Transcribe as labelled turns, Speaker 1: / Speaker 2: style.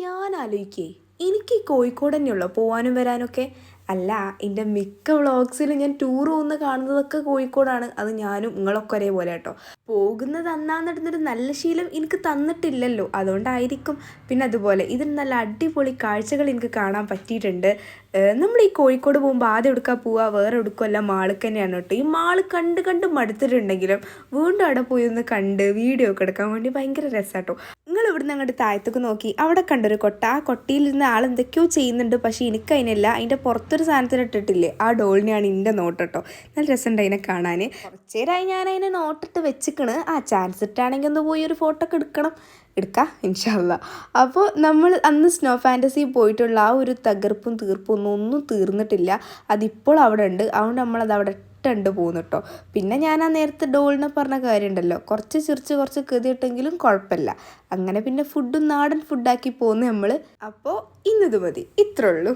Speaker 1: ഞാൻ ആലോചിക്കേ എനിക്ക് ഈ കോഴിക്കോട് തന്നെയുള്ളൂ പോവാനും വരാനൊക്കെ. അല്ല, എൻ്റെ മിക്ക വ്ളോഗ്സിലും ഞാൻ ടൂർ പോകുന്ന കാണുന്നതൊക്കെ കോഴിക്കോടാണ്. അത് ഞാനും നിങ്ങളൊക്കെ ഒരേപോലെ കേട്ടോ. പോകുന്നത് അന്നാന്നിടുന്നൊരു നല്ല ശീലം എനിക്ക് തന്നിട്ടില്ലല്ലോ, അതുകൊണ്ടായിരിക്കും. പിന്നെ അതുപോലെ ഇതിന് നല്ല അടിപൊളി കാഴ്ചകൾ എനിക്ക് കാണാൻ പറ്റിയിട്ടുണ്ട്. നമ്മൾ ഈ കോഴിക്കോട് പോകുമ്പോൾ ആദ്യം എടുക്കാൻ പോവുക വേറെ എടുക്കുമല്ല, മാൾക്ക് തന്നെയാണ് കേട്ടോ. ഈ മാള് കണ്ട് കണ്ട് മടുത്തിട്ടുണ്ടെങ്കിലും വീണ്ടും അവിടെ പോയി ഒന്ന് കണ്ട് വീഡിയോ ഒക്കെ എടുക്കാൻ വേണ്ടി ഭയങ്കര രസമാട്ടോ. നിങ്ങൾ ഇവിടുന്ന് അങ്ങോട്ട് താഴത്തേക്ക് നോക്കി അവിടെ കണ്ടൊരു കൊട്ട, ആ കൊട്ടയിലിരുന്ന് ആൾ എന്തൊക്കെയോ ചെയ്യുന്നുണ്ട്. പക്ഷേ എനിക്ക് അതിനല്ല, അതിൻ്റെ പുറത്തൊരു സാധനത്തിന് ഇട്ടിട്ടില്ലേ, ആ ഡോളിനെയാണ് എൻ്റെ നോട്ട് കേട്ടോ. നല്ല രസമുണ്ട് അതിനെ കാണാൻ. കുറച്ച് നേരമായി ഞാൻ അതിനെ നോട്ടിട്ട് വെച്ചിക്കണ്. ആ ചാൻസ് ഇട്ടാണെങ്കിൽ ഒന്ന് പോയി ഒരു ഫോട്ടോ ഒക്കെ എടുക്കാം ഇൻഷാ അല്ലാ. അപ്പോൾ നമ്മൾ അന്ന് സ്നോ ഫാൻറ്റസി പോയിട്ടുള്ള ആ ഒരു തകർപ്പും തീർപ്പും ഒന്നും തീർന്നിട്ടില്ല. അതിപ്പോൾ അവിടെ ഉണ്ട്. അതുകൊണ്ട് നമ്മളത് അവിടെ ഇട്ടുണ്ട് പോകുന്നു കേട്ടോ. പിന്നെ ഞാൻ ആ നേരത്തെ ഡോളിനെ പറഞ്ഞ കാര്യമുണ്ടല്ലോ, കുറച്ച് ചിരിച്ച് കുറച്ച് കെതിയിട്ടെങ്കിലും കുഴപ്പമില്ല. അങ്ങനെ പിന്നെ ഫുഡും നാടൻ ഫുഡാക്കി പോകുന്നു നമ്മൾ. അപ്പോൾ ഇന്നത് മതി, ഇത്രേ ഉള്ളൂ.